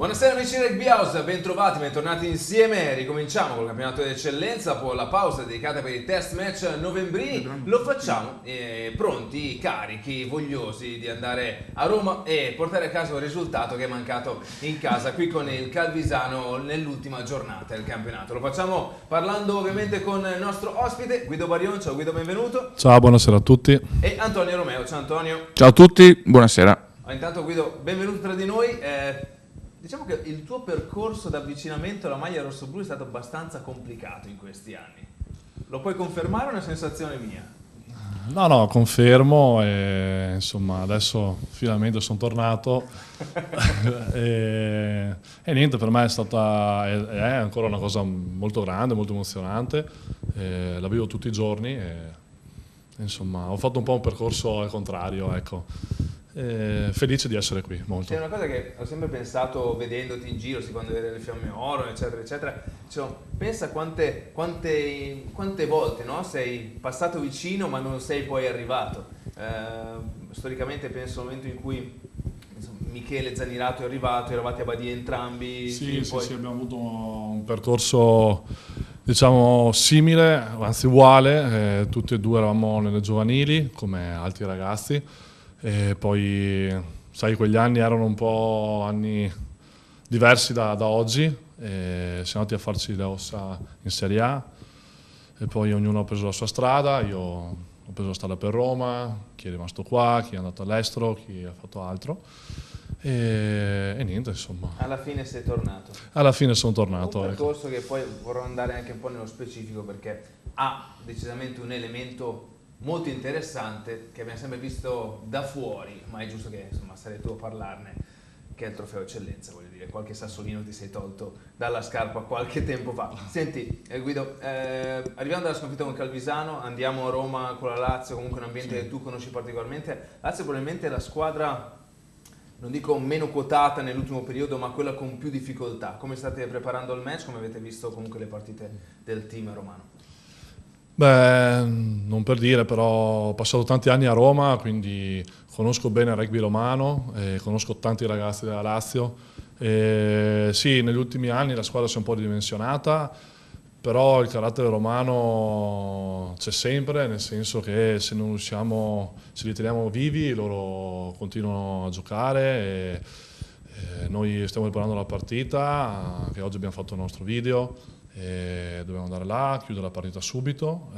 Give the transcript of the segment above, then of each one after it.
Buonasera amici di Rugby House, bentrovati, bentornati insieme. Ricominciamo col campionato d'eccellenza dopo la pausa dedicata per i test match novembrini. Lo facciamo pronti, carichi, vogliosi di andare a Roma e portare a casa un risultato che è mancato in casa qui con il Calvisano nell'ultima giornata del campionato. Lo facciamo parlando ovviamente con il nostro ospite Guido Barion. Ciao Guido, benvenuto. Ciao, buonasera a tutti. E Antonio Romeo. Ciao Antonio. Ciao a tutti, buonasera. Intanto Guido, benvenuto tra di noi. Diciamo che il tuo percorso d'avvicinamento alla maglia rossoblu è stato abbastanza complicato in questi anni. Lo puoi confermare o è una sensazione mia? No, confermo. Insomma, adesso finalmente sono tornato. e niente, per me è ancora una cosa molto grande, molto emozionante. La vivo tutti i giorni. Insomma, ho fatto un po' un percorso al contrario, ecco. Felice di essere qui, molto. C'è una cosa che ho sempre pensato vedendoti in giro, quando vedi le fiamme oro, eccetera, eccetera. Cioè, pensa quante volte, no? Sei passato vicino ma non sei poi arrivato. Storicamente penso al momento in cui Michele Zanirato è arrivato, eravate a Badia entrambi. Sì, poi... sì, abbiamo avuto un percorso diciamo simile, anzi uguale. Tutti e due eravamo nelle giovanili come altri ragazzi. E poi, sai, quegli anni erano un po' anni diversi da oggi, e siamo andati a farci le ossa in Serie A e poi ognuno ha preso la sua strada. Io ho preso la strada per Roma, chi è rimasto qua, chi è andato all'estero, chi ha fatto altro e niente, insomma. Alla fine sei tornato. Alla fine sono tornato. Un percorso che poi vorrò andare anche un po' nello specifico perché ha decisamente un elemento molto interessante che abbiamo sempre visto da fuori, ma è giusto che insomma sarei tu a parlarne, che è il trofeo eccellenza. Voglio dire, qualche sassolino ti sei tolto dalla scarpa qualche tempo fa. Senti Guido, arrivando dalla sconfitta con Calvisano, andiamo a Roma con la Lazio, comunque un ambiente che tu conosci particolarmente. Lazio probabilmente è la squadra, non dico meno quotata nell'ultimo periodo, ma quella con più difficoltà. Come state preparando il match? Come avete visto comunque le partite del team romano? Beh, non per dire, però ho passato tanti anni a Roma, quindi conosco bene il rugby romano, conosco tanti ragazzi della Lazio. Sì, negli ultimi anni la squadra si è un po' ridimensionata, però il carattere romano c'è sempre, nel senso che se non riusciamo, se li teniamo vivi, loro continuano a giocare. Noi stiamo preparando la partita, che oggi abbiamo fatto il nostro video. Dobbiamo andare là, chiudere la partita subito,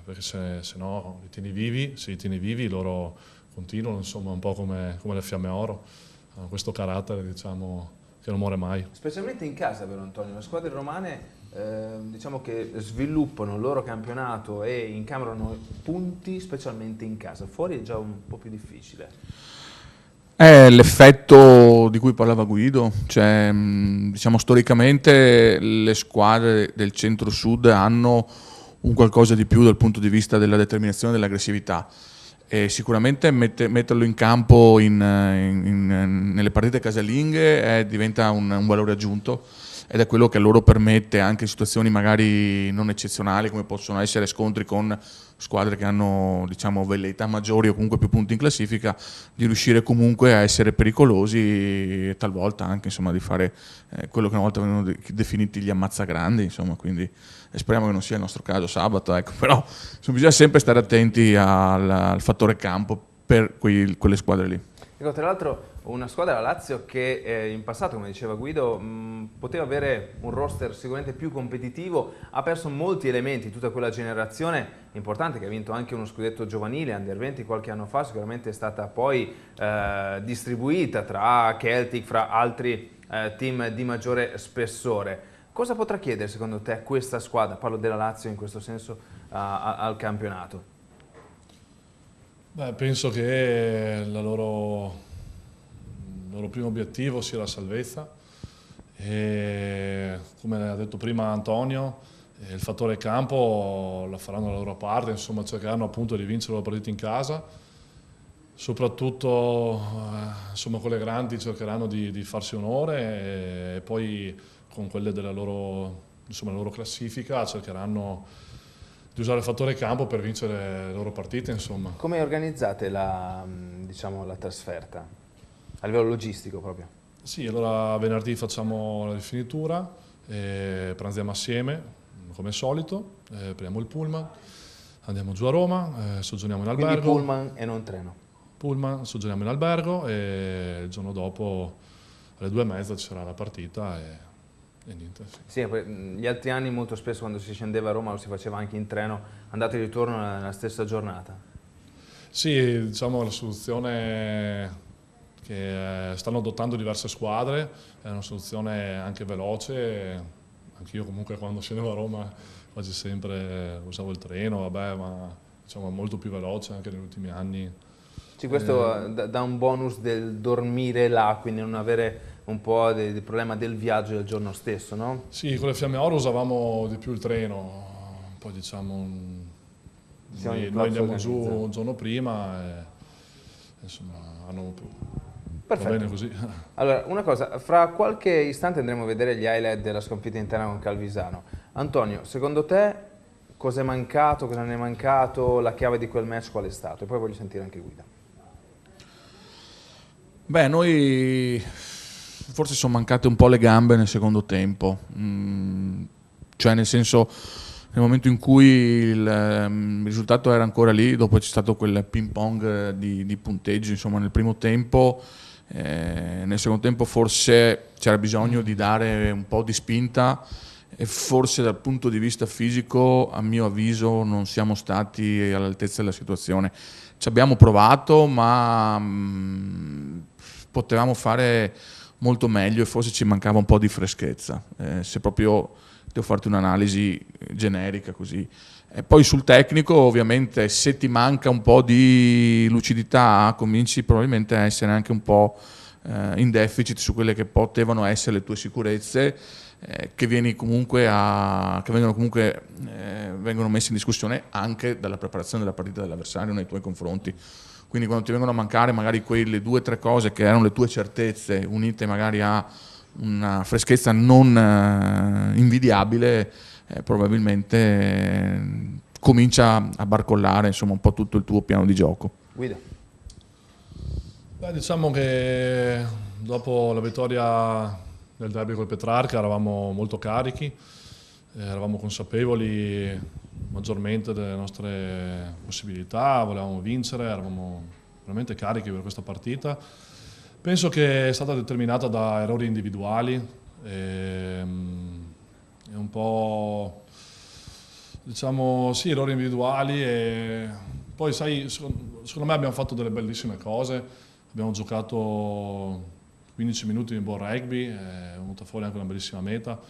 perché se no li tieni vivi, se li tieni vivi loro continuano, insomma, un po' come le fiamme oro. Hanno questo carattere, diciamo, che non muore mai. Specialmente in casa, però Antonio, le squadre romane diciamo che sviluppano il loro campionato e incamerano punti specialmente in casa, fuori è già un po' più difficile. È l'effetto di cui parlava Guido, cioè, diciamo storicamente le squadre del centro-sud hanno un qualcosa di più dal punto di vista della determinazione e dell'aggressività, e sicuramente metterlo in campo nelle partite casalinghe diventa un valore aggiunto, ed è quello che a loro permette, anche in situazioni magari non eccezionali come possono essere scontri con squadre che hanno, diciamo, velleità maggiori o comunque più punti in classifica, di riuscire comunque a essere pericolosi e talvolta anche, insomma, di fare quello che una volta venivano definiti gli ammazzagrandi, insomma, quindi speriamo che non sia il nostro caso sabato, ecco. Però bisogna sempre stare attenti al fattore campo per quelle squadre lì. Ecco, tra l'altro una squadra, la Lazio, che in passato, come diceva Guido, poteva avere un roster sicuramente più competitivo, ha perso molti elementi, tutta quella generazione importante che ha vinto anche uno scudetto giovanile, Under 20 qualche anno fa, sicuramente è stata poi distribuita tra Celtic, fra altri team di maggiore spessore. Cosa potrà chiedere secondo te questa squadra, parlo della Lazio in questo senso, al campionato? Beh, penso che il loro primo obiettivo sia la salvezza, e come ha detto prima Antonio, il fattore campo lo faranno la loro parte, insomma cercheranno appunto di vincere la partita in casa, soprattutto insomma con le grandi cercheranno di farsi onore, e poi con quelle della loro, insomma, la loro classifica cercheranno di usare il fattore campo per vincere le loro partite, insomma. Come organizzate diciamo, la trasferta? A livello logistico proprio? Sì, allora venerdì facciamo la rifinitura, pranziamo assieme, come al solito, prendiamo il pullman, andiamo giù a Roma, soggiorniamo in Quindi albergo. pullman e non treno. Pullman, soggiorniamo in albergo e il giorno dopo alle 2:30 ci sarà la partita e niente. Sì. Sì, gli altri anni molto spesso quando si scendeva a Roma lo si faceva anche in treno, andata e ritorno nella stessa giornata. Sì, diciamo la soluzione che stanno adottando diverse squadre, è una soluzione anche veloce, anch'io comunque quando scendevo a Roma quasi sempre usavo il treno, vabbè, ma diciamo molto più veloce anche negli ultimi anni. Sì, questo dà un bonus del dormire là, quindi non avere un po' del problema del viaggio del giorno stesso, no? Sì, con le Fiamme Oro usavamo di più il treno, poi diciamo noi andiamo giù un giorno prima e insomma hanno va bene Perfetto. così. Allora, una cosa, fra qualche istante andremo a vedere gli highlight della sconfitta interna con Calvisano. Antonio, secondo te cosa è mancato, cosa non è mancato, la chiave di quel match qual è stato? E poi voglio sentire anche Guida. Beh, noi forse sono mancate un po' le gambe nel secondo tempo, cioè nel senso nel momento in cui il risultato era ancora lì, dopo c'è stato quel ping pong di punteggi, insomma nel primo tempo, nel secondo tempo forse c'era bisogno di dare un po' di spinta e forse dal punto di vista fisico a mio avviso non siamo stati all'altezza della situazione. Ci abbiamo provato ma potevamo fare molto meglio e forse ci mancava un po' di freschezza, se proprio devo farti un'analisi generica così. E poi sul tecnico ovviamente se ti manca un po' di lucidità cominci probabilmente a essere anche un po' in deficit su quelle che potevano essere le tue sicurezze che vengono comunque vengono messe in discussione anche dalla preparazione della partita dell'avversario nei tuoi confronti. Quindi quando ti vengono a mancare magari quelle 2 o 3 cose che erano le tue certezze unite magari a una freschezza non invidiabile, probabilmente comincia a barcollare insomma un po' tutto il tuo piano di gioco. Guida. Beh, diciamo che dopo la vittoria del derby col Petrarca eravamo molto carichi, eravamo consapevoli maggiormente delle nostre possibilità, volevamo vincere, eravamo veramente carichi per questa partita. Penso che è stata determinata da errori individuali e un po', diciamo, sì, errori individuali e poi sai, secondo me abbiamo fatto delle bellissime cose, abbiamo giocato 15 minuti di buon rugby, è venuta fuori anche una bellissima meta.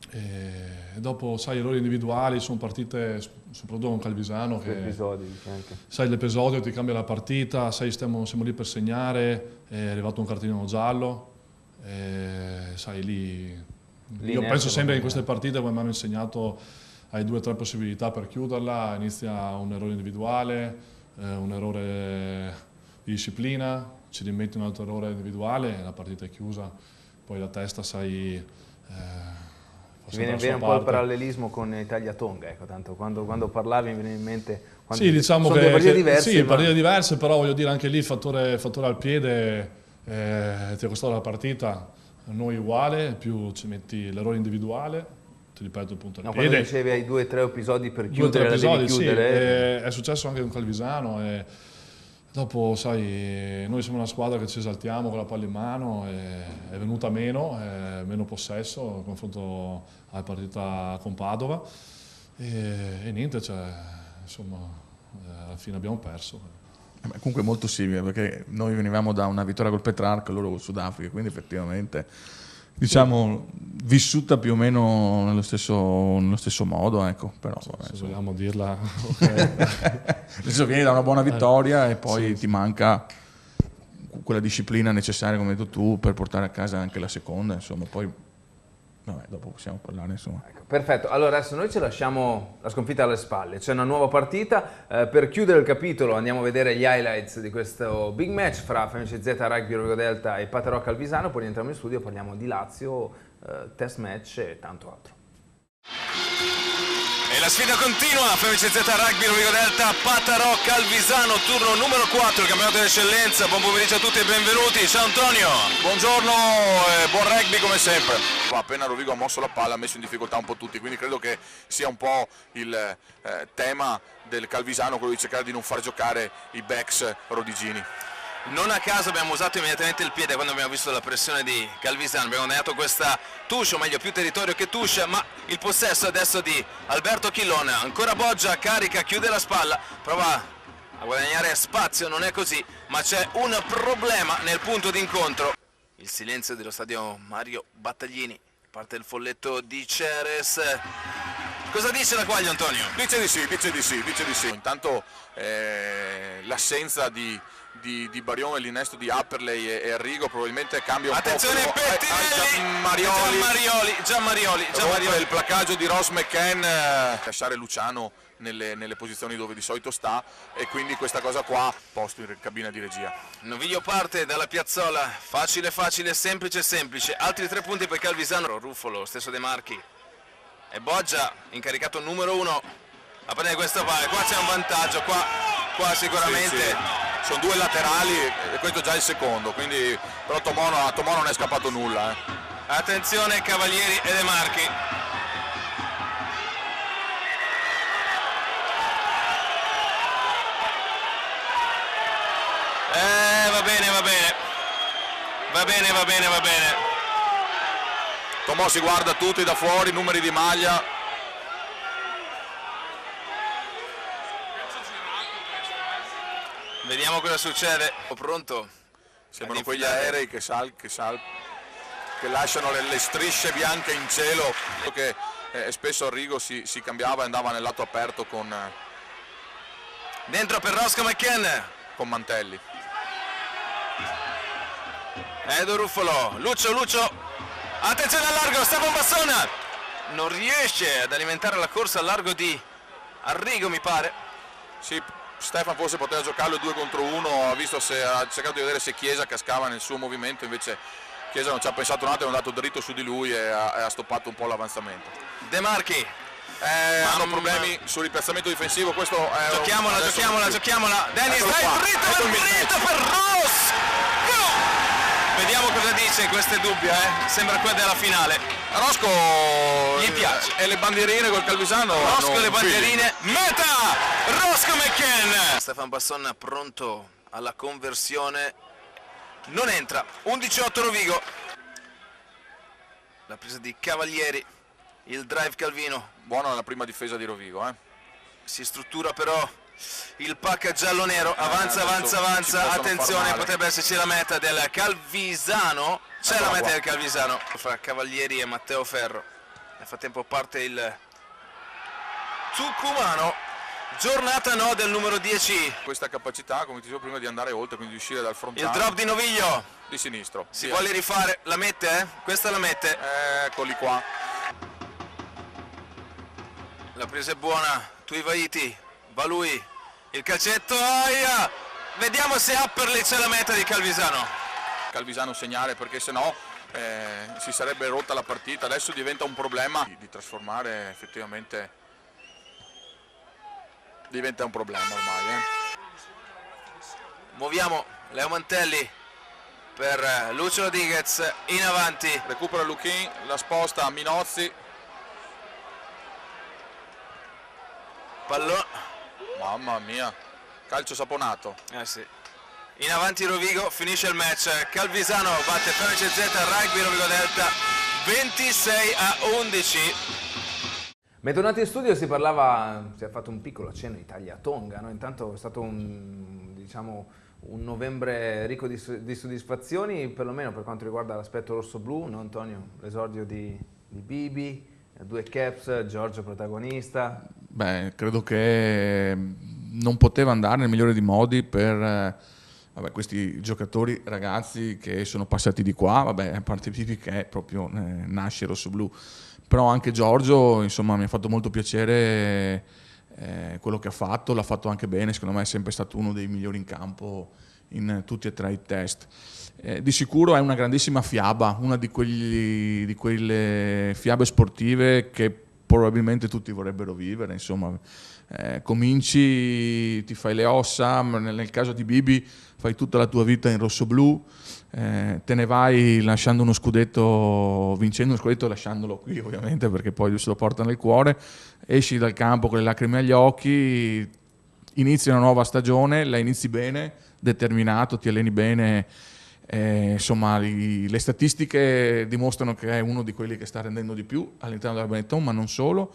E dopo, sai, errori individuali sono partite, soprattutto con Calvisano, che sai, l'episodio ti cambia la partita, sai, siamo lì per segnare, è arrivato un cartellino giallo, sai, lì io penso sempre in queste partite, come mi hanno insegnato, hai 2 o 3 possibilità per chiuderla, inizia un errore individuale, un errore di disciplina, ci rimetti un altro errore individuale e la partita è chiusa, poi la testa, sai... viene un po' il parallelismo con Italia-Tonga, ecco, tanto quando parlavi mi viene in mente... Sì, diciamo sono che partite diverse, sì, partite diverse, però voglio dire anche lì il fattore al piede ti è costato la partita, noi uguale, più ci metti l'errore individuale, ti ripeto appunto al piede. Quando dicevi hai 2 o 3 episodi per chiudere, devi chiudere. Sì, è successo anche con Calvisano e dopo, sai, noi siamo una squadra che ci esaltiamo con la palla in mano, è venuta meno possesso nel confronto alla partita con Padova e niente, cioè, insomma, alla fine abbiamo perso. Comunque molto simile perché noi venivamo da una vittoria col Petrarca, loro col Sudafrica, quindi effettivamente diciamo vissuta più o meno nello stesso modo, ecco, però vabbè, se vogliamo dirla, adesso vieni da una buona vittoria e poi ti manca quella disciplina necessaria, come hai detto tu, per portare a casa anche la seconda, insomma, poi vabbè, dopo possiamo parlare, insomma. Ecco, perfetto, allora adesso noi ci lasciamo la sconfitta alle spalle, c'è una nuova partita, per chiudere il capitolo andiamo a vedere gli highlights di questo big match fra FMCZ Rugby Rovigo Delta e Paterò Calvisano, poi rientriamo in studio, parliamo di Lazio, test match e tanto altro. E la sfida continua, FMCZ Rugby Rovigo Delta, Patarò Calvisano, turno numero 4, il campionato d'eccellenza. Buon pomeriggio a tutti e benvenuti. Ciao Antonio. Buongiorno e buon rugby come sempre. Appena Rovigo ha mosso la palla ha messo in difficoltà un po' tutti, quindi credo che sia un po' il tema del Calvisano, quello di cercare di non far giocare i backs rodigini. Non a caso abbiamo usato immediatamente il piede quando abbiamo visto la pressione di Calvisano, abbiamo dato questa touche, o meglio più territorio che touche, ma il possesso adesso di Alberto Chillon. Ancora Boggia, carica, chiude la spalla, prova a guadagnare spazio, non è così, ma c'è un problema nel punto d'incontro. Il silenzio dello stadio Mario Battaglini, parte il folletto di Ceres. Cosa dice la Quaglio, Antonio? Dice di sì. Intanto l'assenza di Barion e l'innesto di Apperley e Arrigo probabilmente cambia un Attenzione, po'. Pettinelli, Gianmarioli. Il placcaggio di Ross McCann, lasciare Luciano nelle posizioni dove di solito sta, e quindi questa cosa qua posto in cabina di regia. Noviglio parte dalla piazzola, facile, semplice, altri 3 punti per Calvisano. Ruffolo, stesso De Marchi, e Boggia incaricato numero 1 a prendere questa palla. Qua c'è un vantaggio, qua sicuramente sì. Sono 2 laterali e questo già è il secondo, quindi però a Tomò non è scappato nulla. Attenzione Cavalieri e De Marchi. Va bene. Tomò si guarda tutti da fuori, numeri di maglia. Vediamo cosa succede. Pronto? Sembrano quegli aerei che lasciano le strisce bianche in cielo, che spesso Arrigo si cambiava e andava nel lato aperto con dentro per Roscoe McCann con Mantelli. Edo Ruffolo, Lucio, attenzione al largo, Stefano Bassona non riesce ad alimentare la corsa al largo di Arrigo, mi pare. Sì, Stefano forse poteva giocarlo 2 contro 1, ha cercato di vedere se Chiesa cascava nel suo movimento, invece Chiesa non ci ha pensato un attimo, è andato dritto su di lui e ha stoppato un po' l'avanzamento. De Marchi. Hanno problemi sul ripiazzamento difensivo, questo è giochiamola. Dennis, dai, dritto per Ross. Vediamo cosa dice, questo è dubbio, sembra quella della finale. Rosco gli piace. E le bandierine col Calvisano. Rosco e le bandierine, meta! Roscoe McCann. Stefano Basson pronto alla conversione, non entra. 11-8 Rovigo. La presa di Cavalieri, il drive Calvino. Buona la prima difesa di Rovigo. Si struttura però il pack giallo-nero, avanza, attenzione, potrebbe esserci la meta del Calvisano, c'è la meta del Calvisano fra Cavalieri e Matteo Ferro. Nel frattempo parte il Tucumano, giornata no del numero 10. Questa capacità, come ti dicevo prima, di andare oltre, quindi di uscire dal frontale. Il drop di Noviglio di sinistro. Si vuole rifare, la mette? Questa la mette. Eccoli qua. La presa è buona, Tuivaiti, va lui, il calcetto, aia! Vediamo se Apperley c'è la meta di Calvisano. Calvisano segnare, perché sennò si sarebbe rotta la partita. Adesso diventa un problema di trasformare, effettivamente diventa un problema ormai. Muoviamo Leo Mantelli per Lucio Rodriguez, in avanti. Recupera Luchin, la sposta a Minozzi. Pallone. Mamma mia, calcio saponato. Sì. In avanti Rovigo, finisce il match. Calvisano batte FMCZ Rugby Rovigo Delta 26-11. Bentornati in studio, si è fatto un piccolo accenno Italia-Tonga, no? Intanto è stato un novembre ricco di soddisfazioni, perlomeno per quanto riguarda l'aspetto rosso-blu, no Antonio? L'esordio di Bibi, 2 caps, Giorgio protagonista. Beh, credo che non poteva andare nel migliore dei modi per questi giocatori ragazzi che sono passati di qua, a parte Bibi che è proprio nasce rosso-blu, però anche Giorgio, insomma, mi ha fatto molto piacere quello che ha fatto, l'ha fatto anche bene, secondo me è sempre stato uno dei migliori in campo in tutti e 3 i test. Di sicuro è una grandissima fiaba, una di quelle fiabe sportive che probabilmente tutti vorrebbero vivere, insomma. Cominci, ti fai le ossa, nel caso di Bibi fai tutta la tua vita in rossoblu, te ne vai lasciando uno scudetto, vincendo uno scudetto, lasciandolo qui ovviamente perché poi lui se lo porta nel cuore, esci dal campo con le lacrime agli occhi, inizi una nuova stagione, la inizi bene, determinato, ti alleni bene, insomma le statistiche dimostrano che è uno di quelli che sta rendendo di più all'interno della Benetton, ma non solo,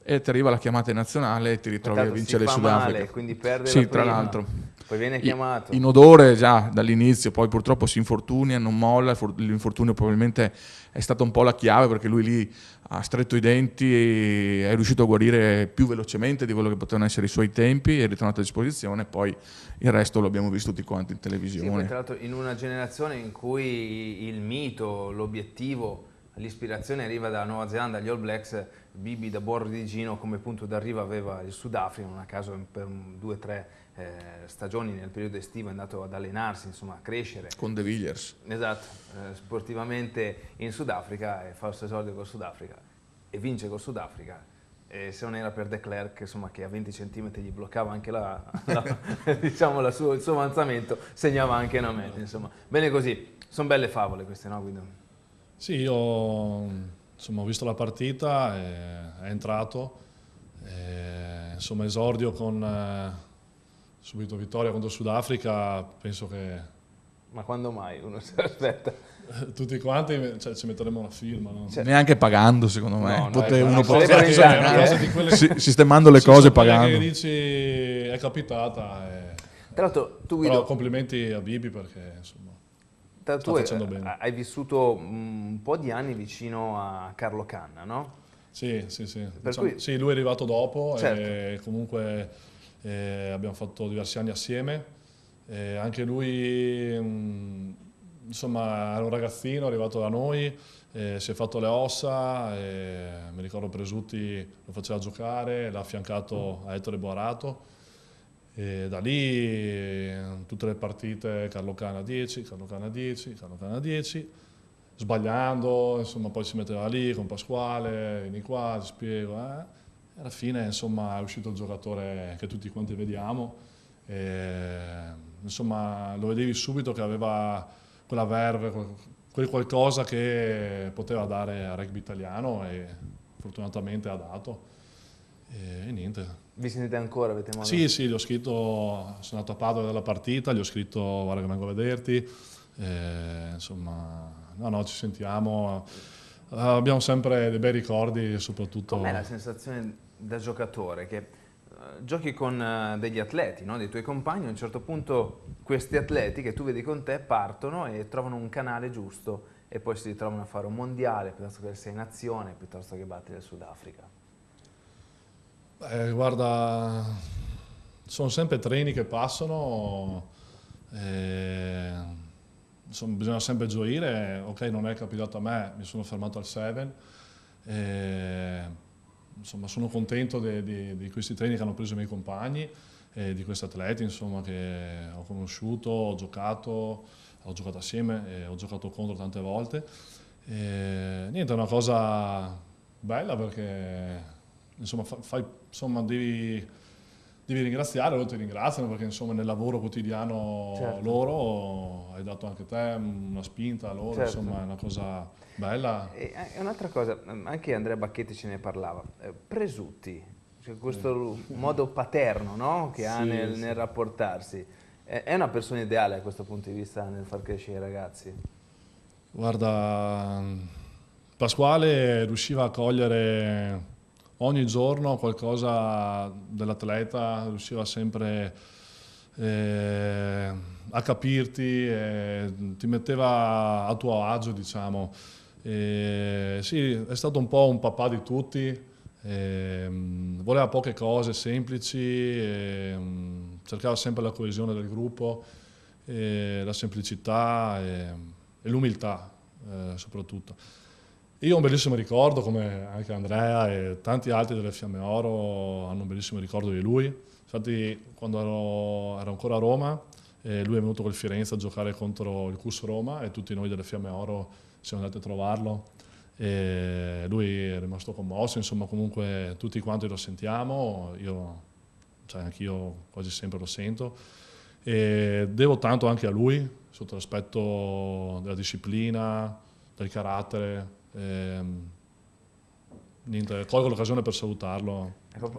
e ti arriva la chiamata in nazionale e ti ritrovi a vincere il Sudafrica. Male, quindi perde sì, la tra prima, l'altro. Poi viene chiamato. In odore già dall'inizio, poi purtroppo si infortunia, non molla, l'infortunio probabilmente è stata un po' la chiave perché lui lì ha stretto i denti e è riuscito a guarire più velocemente di quello che potevano essere i suoi tempi, è ritornato a disposizione, poi il resto lo abbiamo visto tutti quanti in televisione. Sì, poi tra l'altro in una generazione in cui il mito, l'obiettivo, l'ispirazione arriva dalla Nuova Zelanda, agli All Blacks, Bibi da buon ridigino come punto d'arrivo aveva il Sudafrica, non a caso per 2 o 3 stagioni nel periodo estivo è andato ad allenarsi, insomma a crescere. Con De Villiers. Esatto, sportivamente in Sudafrica e fa il suo esordio col Sudafrica e vince col Sudafrica. E se non era per De Klerk, insomma, che a 20 cm gli bloccava anche diciamo il suo avanzamento, segnava anche una meta, insomma. Bene così, sono belle favole queste, no Guido? Sì, io insomma, ho visto la partita, è entrato, insomma esordio con subito vittoria contro il Sudafrica, penso che... Ma quando mai uno si aspetta? Tutti quanti ci metteremo una firma, no? Neanche pagando secondo me, No, uno può sistemando le cose pagando. Che dici è capitata. Tra l'altro tu Guido... Però complimenti a Bibi perché insomma... Tu hai vissuto un po' di anni vicino a Carlo Canna, no? Sì. Cui... sì, lui è arrivato dopo, certo. E comunque abbiamo fatto diversi anni assieme. Anche lui, insomma, era un ragazzino, è arrivato da noi, si è fatto le ossa, mi ricordo Presutti lo faceva giocare, l'ha affiancato a Ettore Boarato. E da lì tutte le partite Carlo Canna 10, Carlo Canna 10, Carlo Canna 10, sbagliando, insomma poi si metteva lì con Pasquale, vieni qua, ti spiego, E alla fine insomma è uscito il giocatore che tutti quanti vediamo, insomma lo vedevi subito che aveva quella verve, quel qualcosa che poteva dare al rugby italiano e fortunatamente ha dato. E niente. Vi sentite ancora? Avete modo? Sì, gli ho scritto, sono andato a Padova dalla partita, gli ho scritto guarda che vengo a vederti, insomma, no, ci sentiamo, abbiamo sempre dei bei ricordi soprattutto. Com'è la sensazione da giocatore che giochi con degli atleti, no? Dei tuoi compagni, a un certo punto questi atleti che tu vedi con te partono e trovano un canale giusto e poi si ritrovano a fare un mondiale piuttosto che il 6 Nazioni, piuttosto che battere il Sudafrica? Guarda, sono sempre treni che passano, insomma, bisogna sempre gioire, ok non è capitato a me, mi sono fermato al 7, insomma sono contento di questi treni che hanno preso i miei compagni, di questi atleti insomma, che ho conosciuto, ho giocato assieme, ho giocato contro tante volte, niente è una cosa bella perché insomma, insomma devi ringraziare, loro ti ringraziano perché insomma nel lavoro quotidiano certo. loro hai dato anche te una spinta a loro, certo. insomma è una cosa bella. E un'altra cosa, anche Andrea Bacchetti ce ne parlava, Presutti, cioè questo modo paterno, no? Che ha nel rapportarsi, è una persona ideale a questo punto di vista nel far crescere i ragazzi? Guarda, Pasquale riusciva a cogliere ogni giorno qualcosa dell'atleta, riusciva sempre a capirti, ti metteva a tuo agio, diciamo. Sì, è stato un po' un papà di tutti, voleva poche cose semplici, cercava sempre la coesione del gruppo, la semplicità e l'umiltà soprattutto. Io ho un bellissimo ricordo, come anche Andrea e tanti altri delle Fiamme Oro hanno un bellissimo ricordo di lui. Infatti quando ero ancora a Roma, lui è venuto col Firenze a giocare contro il CUS Roma e tutti noi delle Fiamme Oro siamo andati a trovarlo. E lui è rimasto commosso, insomma comunque tutti quanti lo sentiamo, anch'io quasi sempre lo sento, e devo tanto anche a lui sotto l'aspetto della disciplina, del carattere. Niente, colgo l'occasione per salutarlo.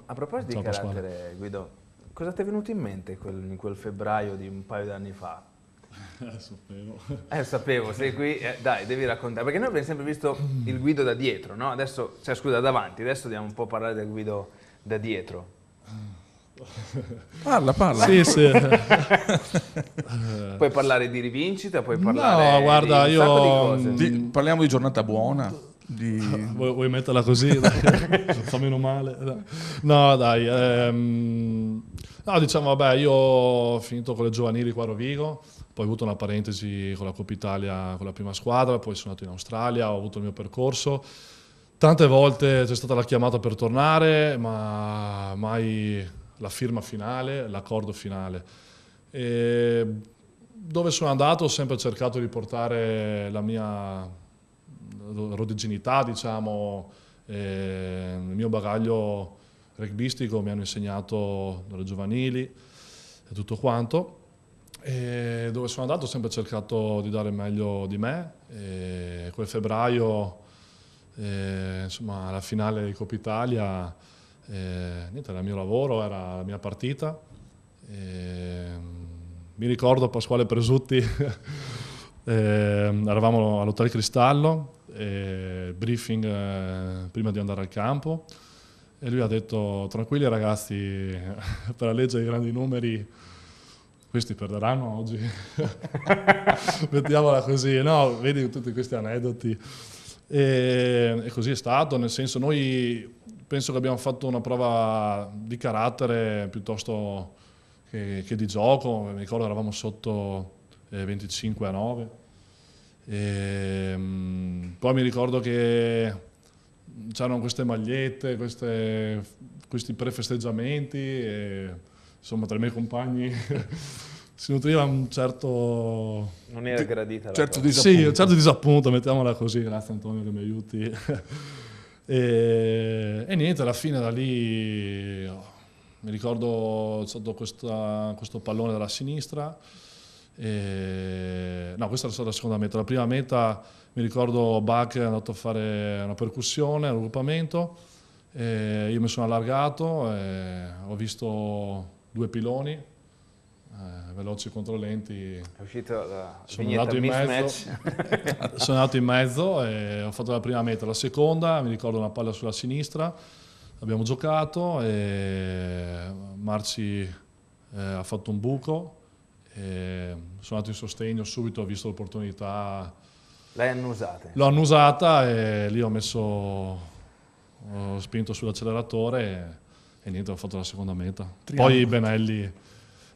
A proposito di carattere, Guido, cosa ti è venuto in mente in quel febbraio di un paio di anni fa? Sapevo, sei qui, dai, devi raccontare, perché noi abbiamo sempre visto il Guido da dietro, no? Adesso, scusa, da davanti, adesso dobbiamo un po' parlare del Guido da dietro. Parla. Sì. Puoi parlare di rivincita, puoi parlare no, guarda, di un sacco di cose. Parliamo di giornata buona. Vuoi metterla così? Fa meno male. No, dai. No, diciamo, vabbè, io ho finito con le giovanili qua a Rovigo, poi ho avuto una parentesi con la Coppa Italia con la prima squadra, poi sono andato in Australia, ho avuto il mio percorso. Tante volte c'è stata la chiamata per tornare, ma mai la firma finale, l'accordo finale. E dove sono andato ho sempre cercato di portare la mia rodiginità, diciamo, il mio bagaglio rugbyistico, mi hanno insegnato dalle giovanili e tutto quanto. E dove sono andato ho sempre cercato di dare il meglio di me. E quel febbraio, insomma, alla finale di Coppa Italia, niente, era il mio lavoro, era la mia partita. Mi ricordo Pasquale Presutti, eravamo all'Hotel Cristallo, briefing prima di andare al campo, e lui ha detto: tranquilli ragazzi, per la legge dei grandi numeri questi perderanno oggi. Mettiamola così, no? Vedi tutti questi aneddoti. E così è stato, nel senso, noi penso che abbiamo fatto una prova di carattere piuttosto che di gioco. Mi ricordo eravamo sotto 25-9. Poi mi ricordo che c'erano queste magliette, questi prefesteggiamenti, e insomma tra i miei compagni si nutriva un certo... Non era gradita la certo cosa. disappunto. Sì, un certo disappunto, mettiamola così, grazie Antonio che mi aiuti. E niente, alla fine da lì mi ricordo c'è stato questo pallone dalla sinistra. No, questa è stata la seconda meta. La prima meta mi ricordo Bach è andato a fare una percussione, un raggruppamento, io mi sono allargato, ho visto due piloni veloci contro lenti, È uscito la sono vignetta andato in mezzo, mismatch. sono andato in mezzo e ho fatto la prima meta. La seconda mi ricordo una palla sulla sinistra, abbiamo giocato e Marci ha fatto un buco. Sono andato in sostegno subito, ho visto l'opportunità, L'hai annusata? l'ho annusata e lì ho spinto sull'acceleratore e niente, ho fatto la seconda meta. Poi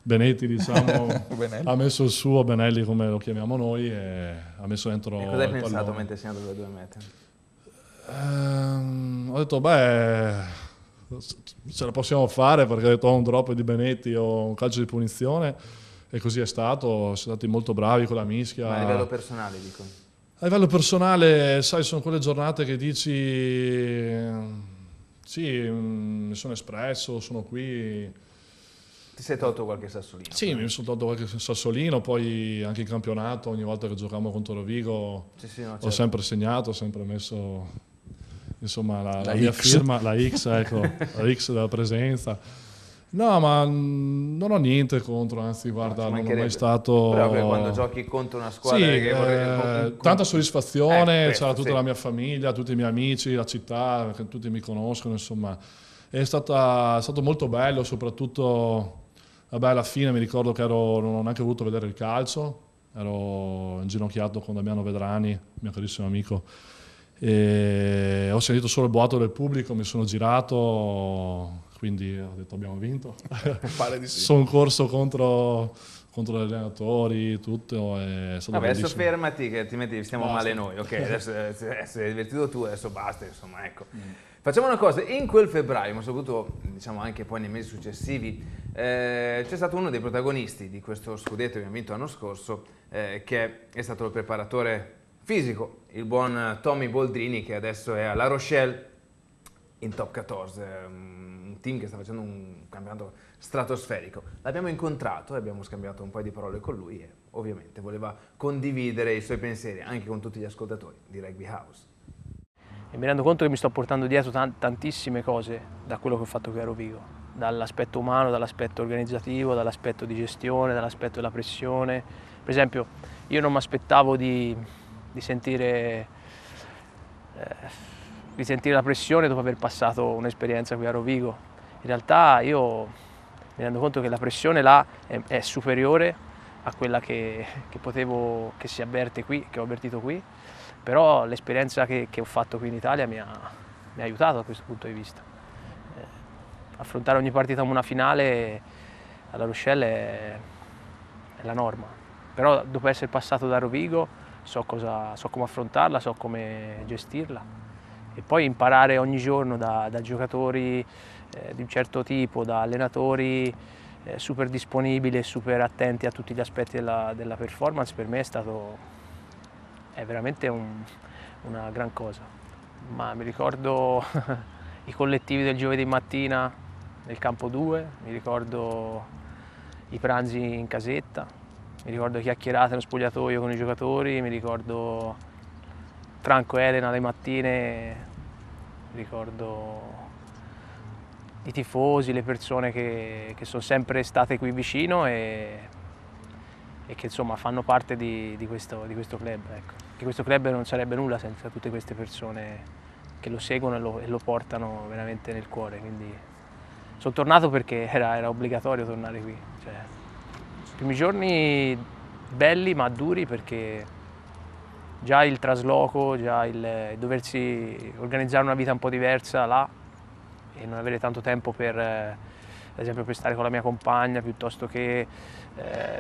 Benetti diciamo ha messo il suo, Benelli come lo chiamiamo noi, e ha messo dentro E cosa hai il pensato pallone. mentre sei andato le 2 mete? Ho detto ce la possiamo fare, perché ho detto ho un drop di Benetti, ho un calcio di punizione. E così è stato, siamo stati molto bravi con la mischia. Ma a livello personale, dico. A livello personale, sai, sono quelle giornate che dici sì, mi sono espresso, sono qui. Ti sei tolto qualche sassolino? Sì, mi sono tolto qualche sassolino, poi anche in campionato, ogni volta che giocavamo contro Rovigo, Sì, no, ho certo. sempre segnato, ho sempre messo insomma la La mia X. firma, la X, ecco, la X della presenza. No, ma non ho niente contro, anzi guarda, ci non ho mancherebbe. mai stato... Però che quando giochi contro una squadra Sì, che vorrei... tanta soddisfazione, questo, c'era tutta sì. la mia famiglia, tutti i miei amici, la città, che tutti mi conoscono, insomma. È stato molto bello, soprattutto, vabbè, alla fine mi ricordo che non ho neanche voluto vedere il calcio, ero inginocchiato con Damiano Vedrani, mio carissimo amico, e ho sentito solo il boato del pubblico, mi sono girato, quindi ho detto abbiamo vinto. Pare di sì. Sono corso contro gli allenatori, tutto, è stato Vabbè, adesso bellissimo. fermati che altrimenti stiamo Basta. male noi, ok? Adesso sei divertito tu, adesso basta, insomma, ecco. Facciamo una cosa, in quel febbraio, ma soprattutto diciamo anche poi nei mesi successivi, c'è stato uno dei protagonisti di questo scudetto che abbiamo vinto l'anno scorso, che è stato il preparatore fisico, il buon Tommy Boldrini, che adesso è a La Rochelle in top 14, un team che sta facendo un campionato stratosferico. L'abbiamo incontrato e abbiamo scambiato un paio di parole con lui e ovviamente voleva condividere i suoi pensieri anche con tutti gli ascoltatori di Rugby House. E mi rendo conto che mi sto portando dietro tantissime cose da quello che ho fatto qui a Rovigo, dall'aspetto umano, dall'aspetto organizzativo, dall'aspetto di gestione, dall'aspetto della pressione. Per esempio, io non mi aspettavo di sentire la pressione dopo aver passato un'esperienza qui a Rovigo. In realtà io mi rendo conto che la pressione là è superiore a quella che si avverte qui, che ho avvertito qui, però l'esperienza che ho fatto qui in Italia mi ha aiutato da questo punto di vista. Affrontare ogni partita come una finale alla Rochelle è la norma, però dopo essere passato da Rovigo so come affrontarla, so come gestirla e poi imparare ogni giorno da giocatori di un certo tipo, da allenatori super disponibili e super attenti a tutti gli aspetti della performance, per me è veramente una gran cosa. Ma mi ricordo i collettivi del giovedì mattina nel campo 2, mi ricordo i pranzi in casetta, mi ricordo chiacchierate nello spogliatoio con i giocatori, mi ricordo Franco e Elena le mattine, mi ricordo i tifosi, le persone che sono sempre state qui vicino e che insomma fanno parte di questo club. Ecco. Che questo club non sarebbe nulla senza tutte queste persone che lo seguono e lo portano veramente nel cuore. Quindi sono tornato perché era obbligatorio tornare qui. Cioè, i primi giorni belli ma duri perché già il trasloco, già il doversi organizzare una vita un po' diversa là e non avere tanto tempo ad esempio per stare con la mia compagna piuttosto che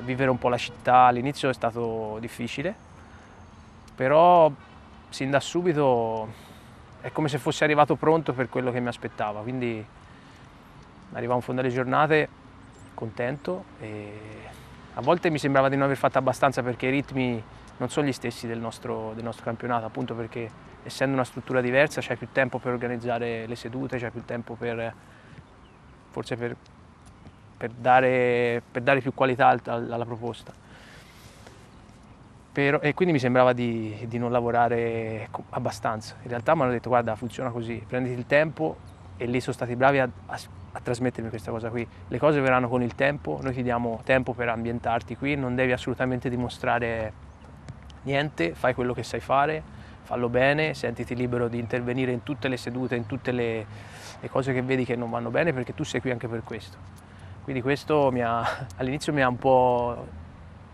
vivere un po' la città. All'inizio è stato difficile, però sin da subito è come se fossi arrivato pronto per quello che mi aspettava, quindi arrivavo in fondo alle giornate contento e a volte mi sembrava di non aver fatto abbastanza perché i ritmi non sono gli stessi del nostro campionato, appunto perché essendo una struttura diversa c'hai più tempo per organizzare le sedute, c'hai più tempo forse per dare più qualità alla proposta. E quindi mi sembrava di non lavorare abbastanza. In realtà mi hanno detto guarda funziona così, prenditi il tempo e lì sono stati bravi a trasmettermi questa cosa qui. Le cose verranno con il tempo, noi ti diamo tempo per ambientarti qui, non devi assolutamente dimostrare niente, fai quello che sai fare, fallo bene, sentiti libero di intervenire in tutte le sedute, in tutte le cose che vedi che non vanno bene perché tu sei qui anche per questo. Quindi questo all'inizio mi ha un po',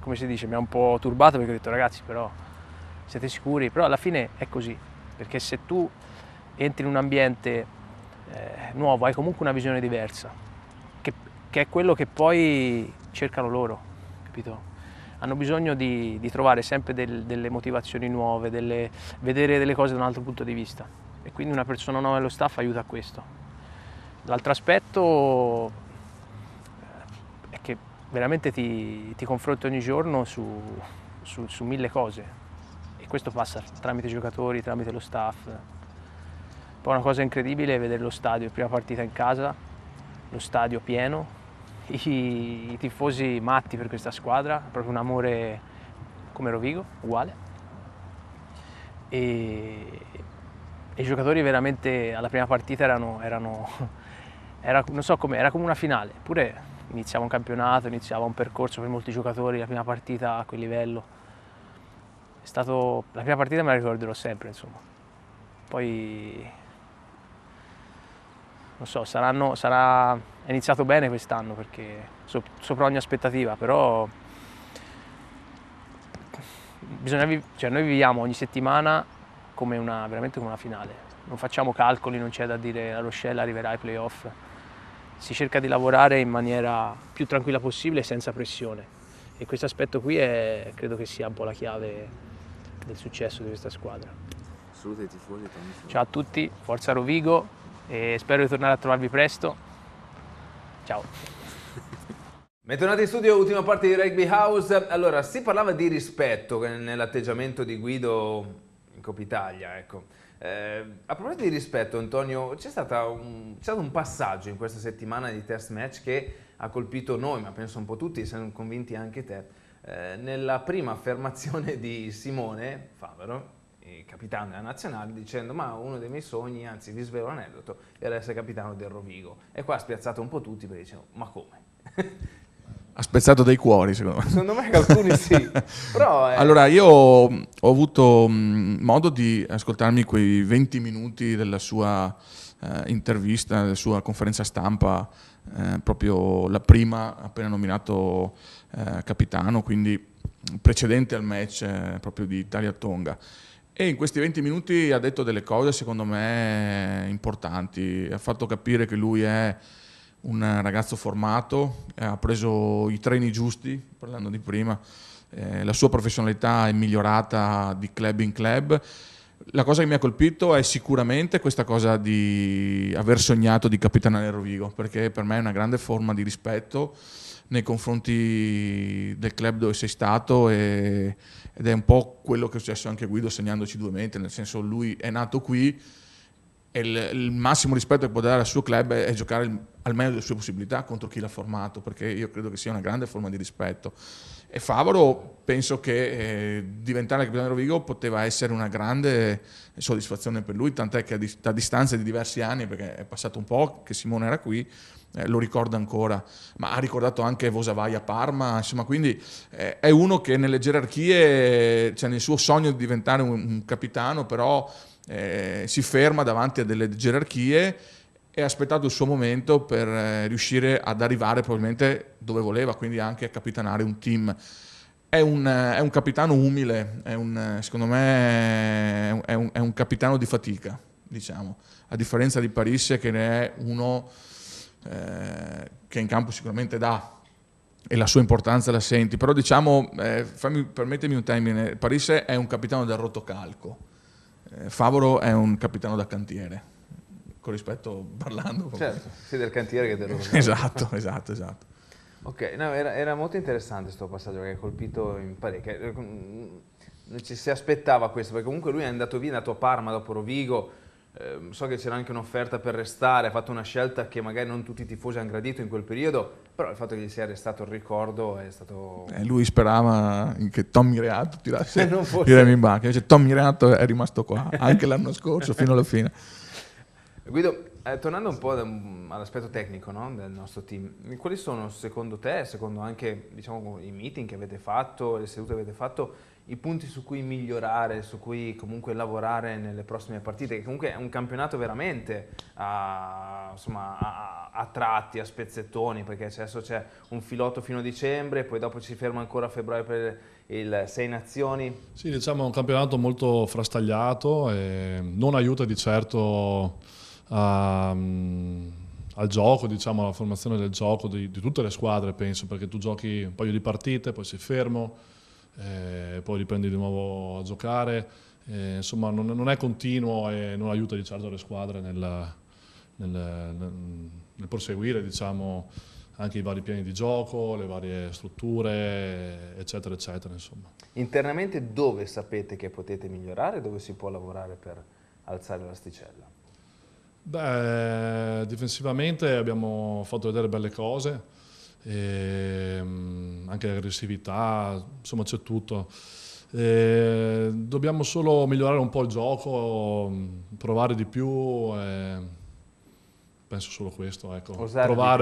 come si dice, mi ha un po' turbato perché ho detto ragazzi però siete sicuri? Però alla fine è così, perché se tu entri in un ambiente nuovo hai comunque una visione diversa, che è quello che poi cercano loro, capito? Hanno bisogno di trovare sempre delle motivazioni nuove, vedere delle cose da un altro punto di vista e quindi una persona nuova nello staff aiuta a questo. L'altro aspetto è che veramente ti confronti ogni giorno su 1000 cose e questo passa tramite i giocatori, tramite lo staff. Poi una cosa incredibile è vedere lo stadio, prima partita in casa, lo stadio pieno, i tifosi matti per questa squadra, proprio un amore come Rovigo, uguale. E i giocatori veramente alla prima partita non so come, era come una finale, eppure iniziava un campionato, iniziava un percorso per molti giocatori, la prima partita a quel livello. La prima partita me la ricorderò sempre, insomma. Poi non so, è iniziato bene quest'anno perché sopra ogni aspettativa, però noi viviamo ogni settimana veramente come una finale. Non facciamo calcoli, non c'è da dire la Rochelle arriverà ai playoff. Si cerca di lavorare in maniera più tranquilla possibile senza pressione e questo aspetto qui credo che sia un po' la chiave del successo di questa squadra. Saluta i tifosi. Ciao a tutti, forza Rovigo e spero di tornare a trovarvi presto. Ciao. Bentornati in studio, ultima parte di Rugby House. Allora, si parlava di rispetto nell'atteggiamento di Guido in Coppa Italia, ecco. A proposito di rispetto, Antonio, c'è stato un passaggio in questa settimana di test match che ha colpito noi, ma penso un po' tutti, siamo convinti anche te, nella prima affermazione di Simone Favero, il capitano della nazionale, dicendo: ma uno dei miei sogni, anzi vi svelo l'aneddoto, era essere capitano del Rovigo. E qua ha spiazzato un po' tutti perché dicevano: ma come? Ha spezzato dei cuori, secondo me. Secondo me alcuni sì. Però Allora, io ho avuto modo di ascoltarmi quei 20 minuti della sua intervista, della sua conferenza stampa, proprio la prima, appena nominato capitano, quindi precedente al match proprio di Italia-Tonga. E in questi 20 minuti ha detto delle cose, secondo me, importanti. Ha fatto capire che lui è un ragazzo formato, ha preso i treni giusti, parlando di prima, la sua professionalità è migliorata di club in club. La cosa che mi ha colpito è sicuramente questa cosa di aver sognato di capitanare Rovigo, perché per me è una grande forma di rispetto nei confronti del club dove sei stato ed è un po' quello che è successo anche a Guido, segnandoci 2 metri, nel senso lui è nato qui e il massimo rispetto che può dare al suo club è giocare al meglio delle sue possibilità contro chi l'ha formato, perché io credo che sia una grande forma di rispetto. E Favaro penso che diventare capitano Rovigo poteva essere una grande soddisfazione per lui, tant'è che a distanza di diversi anni, perché è passato un po' che Simone era qui, lo ricorda ancora, ma ha ricordato anche Vosavai a Parma, insomma, quindi è uno che nelle gerarchie, cioè nel suo sogno di diventare un capitano, però si ferma davanti a delle gerarchie e ha aspettato il suo momento per riuscire ad arrivare probabilmente dove voleva, quindi anche a capitanare un team. È un capitano umile, secondo me è un capitano di fatica, diciamo, a differenza di Parisse che ne è uno che in campo sicuramente dà e la sua importanza la senti, però diciamo, permettimi un termine, Parisse è un capitano del rotocalco, Favaro è un capitano da cantiere, con rispetto parlando. Certo, sia del cantiere che del rotocalco. Esatto. Ok, no, era molto interessante questo passaggio che ha colpito in parecchio. Non ci si aspettava questo, perché comunque lui è andato via, è andato a Parma dopo Rovigo. So che c'era anche un'offerta per restare, ha fatto una scelta che magari non tutti i tifosi hanno gradito in quel periodo, però il fatto che gli sia restato il ricordo è stato... Lui sperava che Tommy Reato tirasse fosse... in banca, invece Tommy Reato è rimasto qua, anche l'anno scorso, fino alla fine. Guido, tornando un po' all'aspetto tecnico, no, del nostro team, quali sono secondo te, secondo anche diciamo, i meeting che avete fatto, le sedute che avete fatto, i punti su cui migliorare, su cui comunque lavorare nelle prossime partite, che comunque è un campionato veramente a tratti, a spezzettoni, perché adesso c'è un filotto fino a dicembre, poi dopo ci ferma ancora a febbraio per il 6 Nazioni. Sì, diciamo è un campionato molto frastagliato e non aiuta di certo al gioco, diciamo alla formazione del gioco di tutte le squadre, penso, perché tu giochi un paio di partite, poi sei fermo, poi riprendi di nuovo a giocare, insomma non è continuo e non aiuta di certo le squadre nel proseguire, diciamo, anche i vari piani di gioco, le varie strutture, eccetera, eccetera, insomma. Internamente dove sapete che potete migliorare, dove si può lavorare per alzare l'asticella? Beh, difensivamente abbiamo fatto vedere belle cose, anche aggressività, insomma c'è tutto. Dobbiamo solo migliorare un po' il gioco, provare di più, penso solo questo, ecco.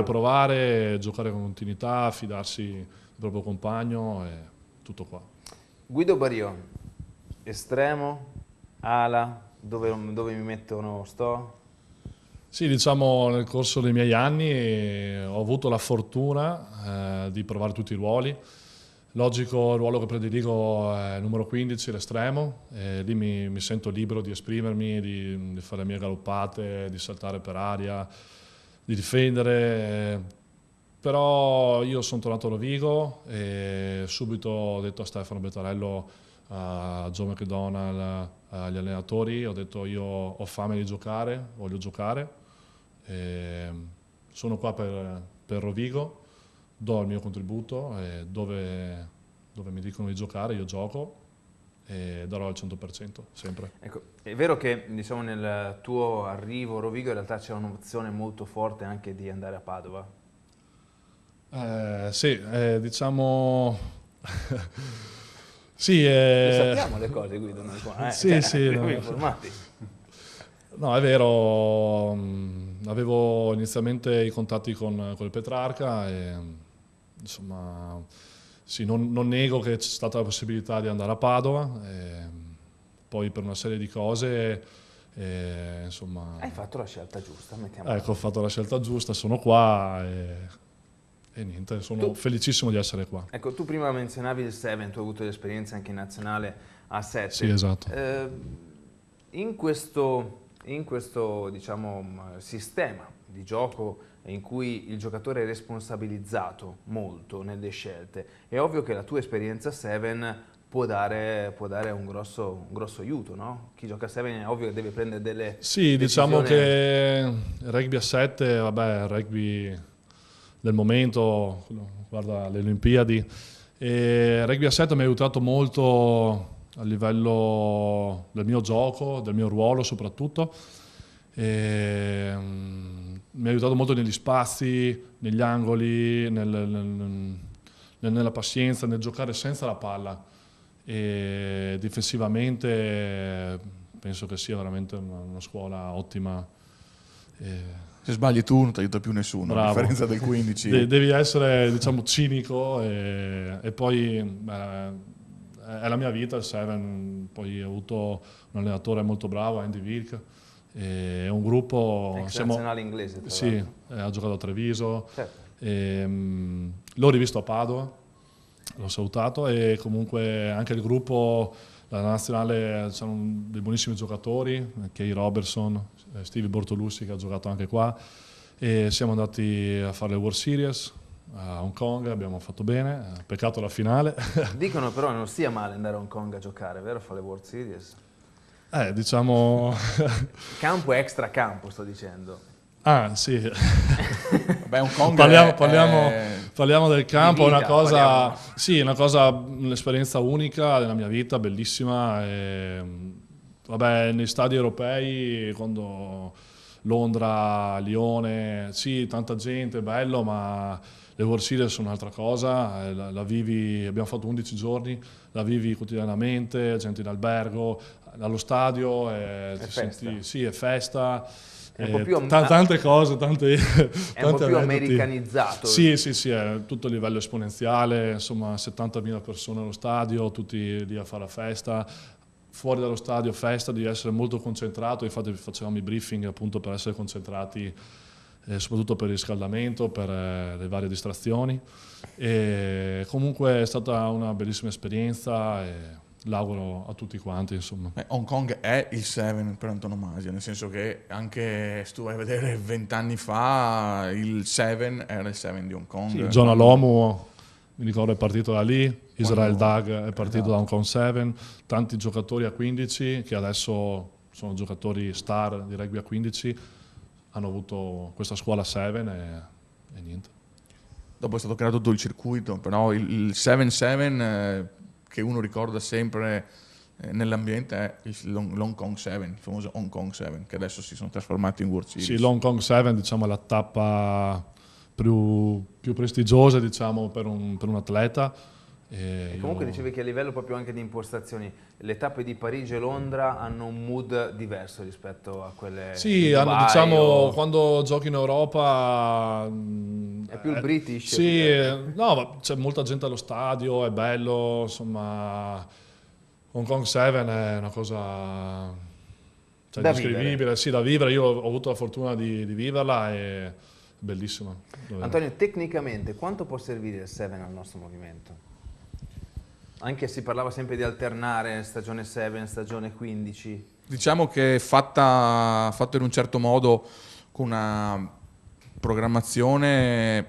Provare, giocare con continuità, fidarsi del proprio compagno e tutto qua. Guido Bario, estremo, ala, dove mi mettono sto? Sì, diciamo nel corso dei miei anni ho avuto la fortuna di provare tutti i ruoli. Logico, il ruolo che prediligo è il numero 15, l'estremo, e lì mi sento libero di esprimermi, di fare le mie galoppate, di saltare per aria, di difendere. Però io sono tornato a Rovigo e subito ho detto a Stefano Bettarello, a Joe McDonald, agli allenatori, ho detto io ho fame di giocare, voglio giocare. Sono qua per Rovigo, do il mio contributo e dove mi dicono di giocare io gioco e darò il 100% sempre. Ecco, è vero che diciamo, nel tuo arrivo a Rovigo in realtà c'è un'opzione molto forte anche di andare a Padova. Sì, diciamo... sì, Le sappiamo le cose, Guido, noi qua, sì, cioè, sì, siamo no. informati. No, è vero, avevo inizialmente i contatti con il Petrarca e insomma, sì, non nego che c'è stata la possibilità di andare a Padova, e poi per una serie di cose, insomma... Hai fatto la scelta giusta, mettiamola. Ecco, ho fatto la scelta giusta, sono qua e niente, sono felicissimo di essere qua. Ecco, tu prima menzionavi il Seven, tu hai avuto l'esperienza anche in nazionale a 7. Sì, esatto. In questo diciamo, sistema di gioco in cui il giocatore è responsabilizzato molto nelle scelte, è ovvio che la tua esperienza a 7 può dare un grosso aiuto, no? Chi gioca a 7 è ovvio che deve prendere delle Sì, decisioni. diciamo che il rugby a 7, vabbè, il rugby del momento, guarda le Olimpiadi, e il rugby a 7 mi ha aiutato molto a livello del mio gioco, del mio ruolo soprattutto. E, mi ha aiutato molto negli spazi, negli angoli, nella pazienza, nel giocare senza la palla. E difensivamente penso che sia veramente una scuola ottima. Se sbagli tu non ti aiuta più nessuno, Bravo. a differenza del 15. Devi essere, diciamo, cinico e poi beh, è la mia vita il 7. Poi ho avuto un allenatore molto bravo, Andy Wilk, e un gruppo... Ex nazionale inglese, tra Sì, l'altro. ha giocato a Treviso, Certo. l'ho rivisto a Padova, l'ho salutato e comunque anche il gruppo, la nazionale, sono dei buonissimi giocatori, Kay Robertson, Stevie Bortolussi che ha giocato anche qua, e siamo andati a fare le World Series a Hong Kong, abbiamo fatto bene, peccato la finale. Dicono però non sia male andare a Hong Kong a giocare, vero? Fare le World Series. Diciamo... Campo è extra campo, sto dicendo. Ah, sì. Beh, Hong Kong parliamo del campo, Di è vita, una cosa, parliamo. sì, un'esperienza unica nella mia vita, bellissima. E, vabbè, nei stadi europei, quando Londra, Lione, sì, tanta gente, bello, ma le World Series sono un'altra cosa, la vivi, abbiamo fatto 11 giorni, la vivi quotidianamente, gente in albergo, allo stadio, ti festa. senti, sì, è festa. È un po' più Tante cose, tante è un po' più aneddoti. americanizzato. Sì, è tutto a livello esponenziale, insomma 70.000 persone allo stadio, tutti lì a fare la festa. Fuori dallo stadio festa, devi essere molto concentrato, infatti facevamo i briefing appunto per essere concentrati, soprattutto per il riscaldamento, per le varie distrazioni. E comunque è stata una bellissima esperienza e l'auguro a tutti quanti, insomma. Hong Kong è il 7 per antonomasia, nel senso che anche se tu vai a vedere 20 anni fa il 7 era il 7 di Hong Kong. Sì, John Alomu, mi ricordo, è partito da lì, Israel Dag è partito da Hong Kong 7, tanti giocatori a 15 che adesso sono giocatori star di rugby a 15, hanno avuto questa scuola 7 e niente. Dopo è stato creato tutto il circuito, però il 7-7 che uno ricorda sempre nell'ambiente è l'Hong Kong 7, il famoso Hong Kong 7, che adesso si sono trasformati in World Series. Sì, l'Hong Kong 7 diciamo, è la tappa più prestigiosa diciamo, per un atleta. E comunque dicevi che a livello proprio anche di impostazioni, le tappe di Parigi e Londra hanno un mood diverso rispetto a quelle Sì, di Dubai diciamo quando giochi in Europa è più il British. Sì, no, c'è molta gente allo stadio, è bello, insomma Hong Kong 7 è una cosa Da indescrivibile, vivere. sì, da vivere. Io ho avuto la fortuna di viverla e è bellissima. Antonio, tecnicamente quanto può servire il 7 al nostro movimento? Anche si parlava sempre di alternare stagione 7, stagione 15. Diciamo che fatto in un certo modo, con una programmazione,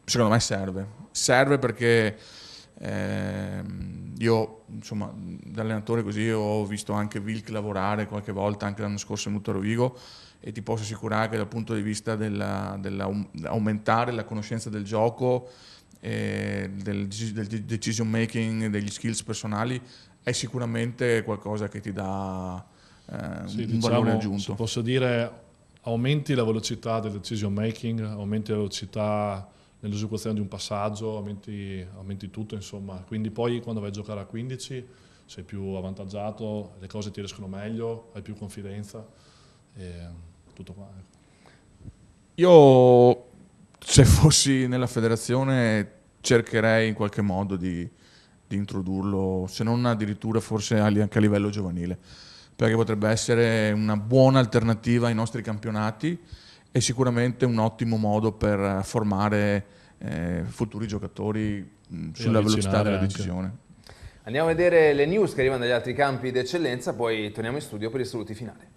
secondo me serve perché io insomma da allenatore così ho visto anche Wilk lavorare qualche volta, anche l'anno scorso è venuto a Rovigo, e ti posso assicurare che dal punto di vista dell'aumentare la conoscenza del gioco, del decision making, degli skills personali, è sicuramente qualcosa che ti dà un valore aggiunto. Se posso dire, aumenti la velocità del decision making, aumenti la velocità nell'esecuzione di un passaggio, aumenti tutto, insomma. Quindi poi quando vai a giocare a 15 sei più avvantaggiato, le cose ti riescono meglio, hai più confidenza e tutto qua. Io, se fossi nella federazione, cercherei in qualche modo di introdurlo, se non addirittura forse anche a livello giovanile, perché potrebbe essere una buona alternativa ai nostri campionati e sicuramente un ottimo modo per formare futuri giocatori sulla velocità della decisione. Andiamo a vedere le news che arrivano dagli altri campi d'eccellenza, poi torniamo in studio per i saluti finali.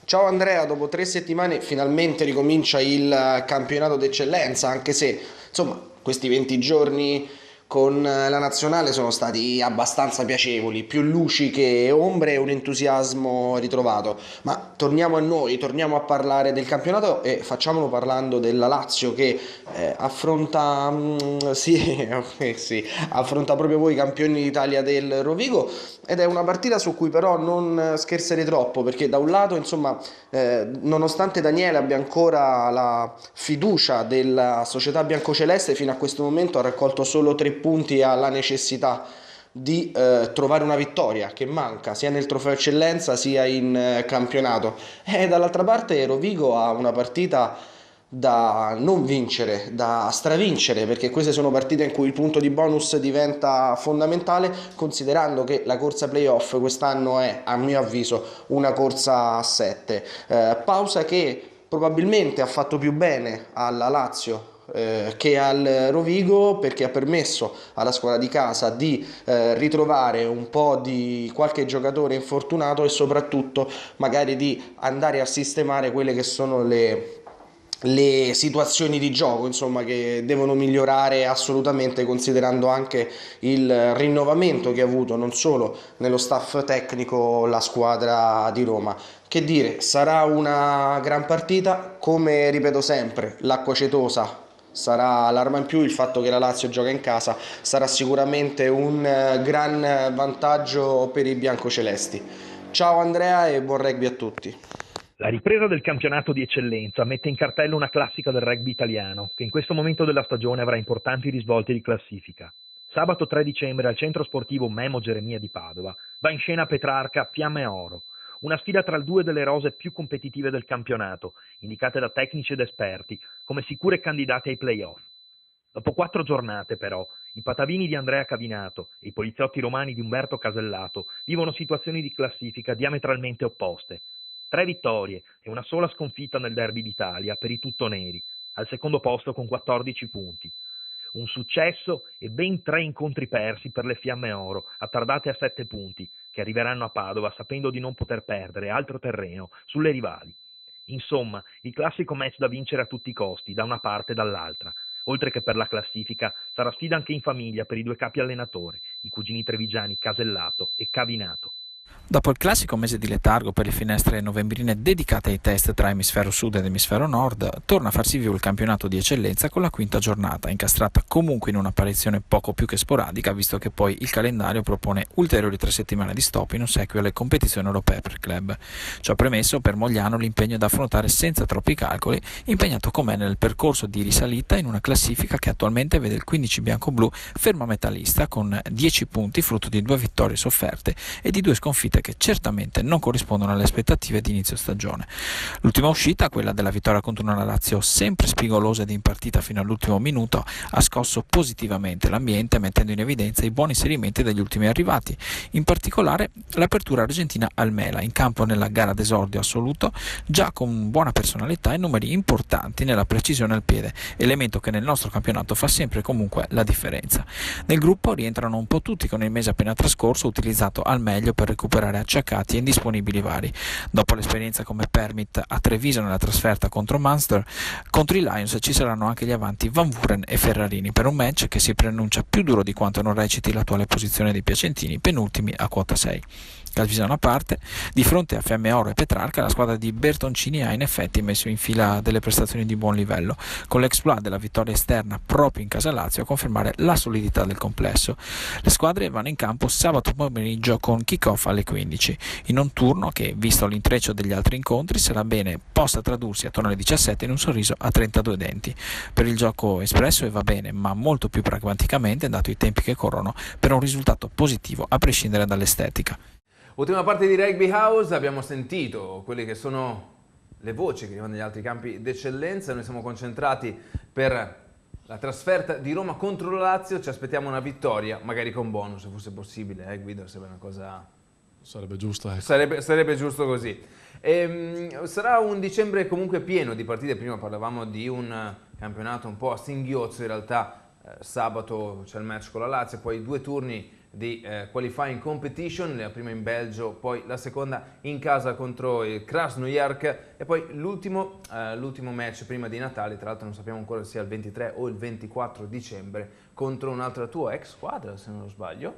Ciao Andrea, dopo 3 settimane finalmente ricomincia il campionato d'eccellenza, anche se insomma questi 20 giorni con la nazionale sono stati abbastanza piacevoli, più luci che ombre e un entusiasmo ritrovato. Ma torniamo a noi, torniamo a parlare del campionato e facciamolo parlando della Lazio che affronta proprio voi campioni d'Italia del Rovigo, ed è una partita su cui però non scherzerei troppo, perché da un lato insomma nonostante Daniele abbia ancora la fiducia della società biancoceleste, fino a questo momento ha raccolto solo 3 punti e ha la necessità di trovare una vittoria che manca sia nel trofeo eccellenza sia in campionato, e dall'altra parte Rovigo ha una partita da non vincere, da stravincere, perché queste sono partite in cui il punto di bonus diventa fondamentale, considerando che la corsa playoff quest'anno è, a mio avviso, una corsa a 7. Pausa che probabilmente ha fatto più bene alla Lazio che al Rovigo, perché ha permesso alla squadra di casa di ritrovare un po' di qualche giocatore infortunato e soprattutto magari di andare a sistemare quelle che sono le situazioni di gioco, insomma, che devono migliorare assolutamente, considerando anche il rinnovamento che ha avuto non solo nello staff tecnico la squadra di Roma. Che dire, sarà una gran partita, come ripeto sempre, l'acqua cetosa sarà l'arma in più, il fatto che la Lazio gioca in casa sarà sicuramente un gran vantaggio per i biancocelesti. Ciao Andrea e buon rugby a tutti. La ripresa del campionato di eccellenza mette in cartello una classica del rugby italiano, che in questo momento della stagione avrà importanti risvolti di classifica. Sabato 3 dicembre al centro sportivo Memo Geremia di Padova va in scena Petrarca Fiamme Oro, una sfida tra le 2 delle rose più competitive del campionato, indicate da tecnici ed esperti come sicure candidate ai play-off. Dopo 4 giornate, però, i patavini di Andrea Cavinato e i poliziotti romani di Umberto Casellato vivono situazioni di classifica diametralmente opposte. 3 vittorie e una sola sconfitta nel derby d'Italia per i tuttoneri, al secondo posto con 14 punti. Un successo e ben 3 incontri persi per le Fiamme Oro, attardate a 7 punti, che arriveranno a Padova sapendo di non poter perdere altro terreno sulle rivali. Insomma, il classico match da vincere a tutti i costi, da una parte e dall'altra. Oltre che per la classifica, sarà sfida anche in famiglia per i 2 capi allenatore, i cugini trevigiani Casellato e Cavinato. Dopo il classico mese di letargo per le finestre novembrine dedicate ai test tra emisfero sud ed emisfero nord, torna a farsi vivo il campionato di eccellenza con la 5ª giornata, incastrata comunque in un'apparizione poco più che sporadica, visto che poi il calendario propone ulteriori 3 settimane di stop in ossequio alle competizioni europee per club. Ciò premesso, per Mogliano l'impegno è da affrontare senza troppi calcoli, impegnato com'è nel percorso di risalita in una classifica che attualmente vede il 15 bianco-blu fermo a metà lista con 10 punti, frutto di 2 vittorie sofferte e di 2 sconfitte che certamente non corrispondono alle aspettative di inizio stagione. L'ultima uscita, quella della vittoria contro una Lazio sempre spigolosa ed impartita fino all'ultimo minuto, ha scosso positivamente l'ambiente, mettendo in evidenza i buoni inserimenti degli ultimi arrivati, in particolare l'apertura argentina al Mela, in campo nella gara d'esordio assoluto, già con buona personalità e numeri importanti nella precisione al piede, elemento che nel nostro campionato fa sempre e comunque la differenza. Nel gruppo rientrano un po' tutti, con il mese appena trascorso utilizzato al meglio per recuperare recuperare acciaccati e indisponibili vari. Dopo l'esperienza come permit a Treviso nella trasferta contro Munster, contro i Lions ci saranno anche gli avanti Van Vuren e Ferrarini per un match che si preannuncia più duro di quanto non reciti l'attuale posizione dei piacentini, penultimi a quota 6. Calvisano a parte, di fronte a Fiamme Oro e Petrarca la squadra di Bertoncini ha in effetti messo in fila delle prestazioni di buon livello, con l'exploit della vittoria esterna proprio in casa Lazio a confermare la solidità del complesso. Le squadre vanno in campo sabato pomeriggio con kick-off alle 15, in un turno che, visto l'intreccio degli altri incontri, sarà bene possa tradursi attorno alle 17 in un sorriso a 32 denti. Per il gioco espresso e va bene, ma molto più pragmaticamente, dato i tempi che corrono, per un risultato positivo a prescindere dall'estetica. Ultima parte di Rugby House, abbiamo sentito quelle che sono le voci che arrivano dagli altri campi d'eccellenza. Noi siamo concentrati per la trasferta di Roma contro la Lazio, ci aspettiamo una vittoria, magari con bonus se fosse possibile, Guido, sarebbe una cosa... Sarebbe giusto, ecco. Sarebbe giusto così. Sarà un dicembre comunque pieno di partite, prima parlavamo di un campionato un po' a singhiozzo, in realtà sabato c'è il match con la Lazio, poi 2 turni di qualifying competition, la prima in Belgio, poi la seconda in casa contro il Krasnojarsk e poi l'ultimo match prima di Natale, tra l'altro non sappiamo ancora se sia il 23 o il 24 dicembre, contro un'altra tua ex squadra, se non sbaglio.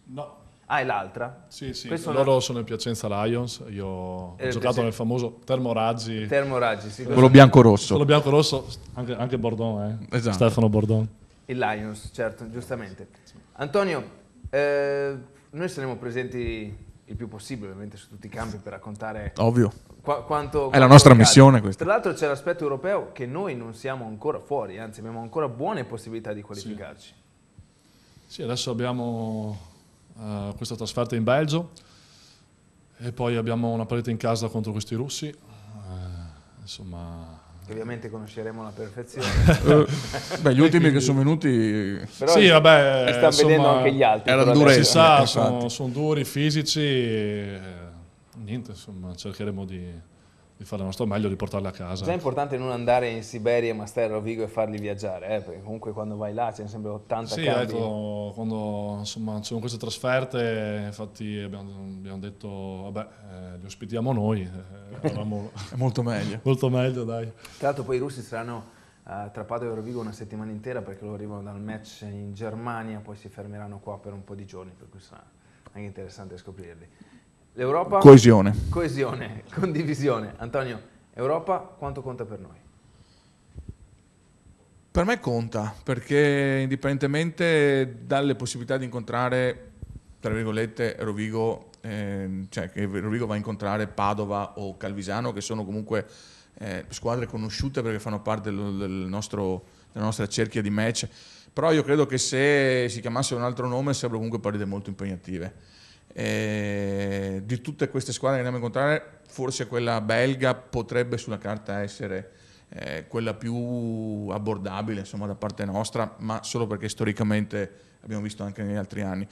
No. Ah, è l'altra? Sì, Loro sono il Piacenza Lions, io ho giocato nel famoso Termoraggi. Termoraggi, sì. Quello bianco-rosso. Quello bianco-rosso, anche Bordon, Esatto. Stefano Bordon. Il Lions, certo, giustamente. Antonio, noi saremo presenti il più possibile ovviamente su tutti i campi per raccontare ovvio quanto è la nostra missione questa. Tra l'altro c'è l'aspetto europeo che noi non siamo ancora fuori, anzi abbiamo ancora buone possibilità di qualificarci. Sì, adesso abbiamo questa trasferta in Belgio e poi abbiamo una partita in casa contro questi russi, insomma... Che ovviamente conosceremo alla perfezione. Gli ultimi che sono venuti... Però sì, vabbè, stanno vedendo anche gli altri. Erano duri, si sa, sono duri, fisici, niente, insomma, cercheremo di fare il nostro meglio, di portarli a casa. Già è importante non andare in Siberia, Mastella, Rovigo e farli viaggiare, perché comunque quando vai là c'è sempre 80 cambi. Sì, ecco, quando insomma ci sono queste trasferte, infatti abbiamo detto, vabbè, li ospitiamo noi. È molto meglio. Molto meglio, dai. Tra l'altro poi i russi saranno tra Padova e Rovigo una settimana intera, perché loro arrivano dal match in Germania, poi si fermeranno qua per un po' di giorni, per cui sarà anche interessante scoprirli. L'Europa? Coesione, condivisione. Antonio, Europa quanto conta per noi? Per me conta, perché indipendentemente dalle possibilità di incontrare, tra virgolette, Rovigo, cioè che Rovigo va a incontrare Padova o Calvisano, che sono comunque squadre conosciute perché fanno parte della nostra cerchia di match, però io credo che se si chiamasse un altro nome sarebbero comunque partite molto impegnative. Di tutte queste squadre che andiamo a incontrare, forse quella belga potrebbe sulla carta essere quella più abbordabile, insomma, da parte nostra, ma solo perché storicamente abbiamo visto anche negli altri anni.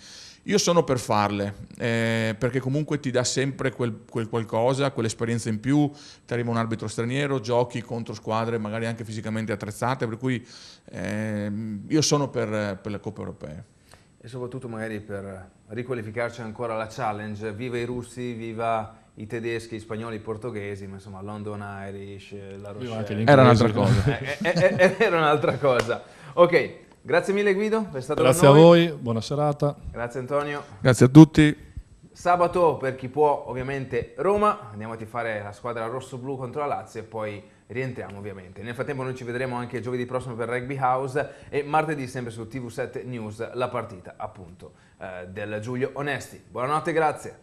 Io sono per farle, perché comunque ti dà sempre quel qualcosa, quell'esperienza in più, ti arriva un arbitro straniero, giochi contro squadre magari anche fisicamente attrezzate, per cui io sono per le coppe europee. E soprattutto magari per riqualificarci ancora alla challenge, viva i russi, viva i tedeschi, gli spagnoli, i portoghesi, ma insomma London Irish, la Rochelle. Era un'altra cosa. Era un'altra cosa. Ok, grazie mille Guido, per stato grazie con noi. A voi, buona serata. Grazie Antonio. Grazie a tutti. Sabato, per chi può, ovviamente Roma, andiamo a tifare la squadra rosso-blu contro la Lazio e poi rientriamo ovviamente. Nel frattempo noi ci vedremo anche giovedì prossimo per Rugby House e martedì sempre su TV7 News la partita appunto del Giulio Onesti. Buonanotte, grazie.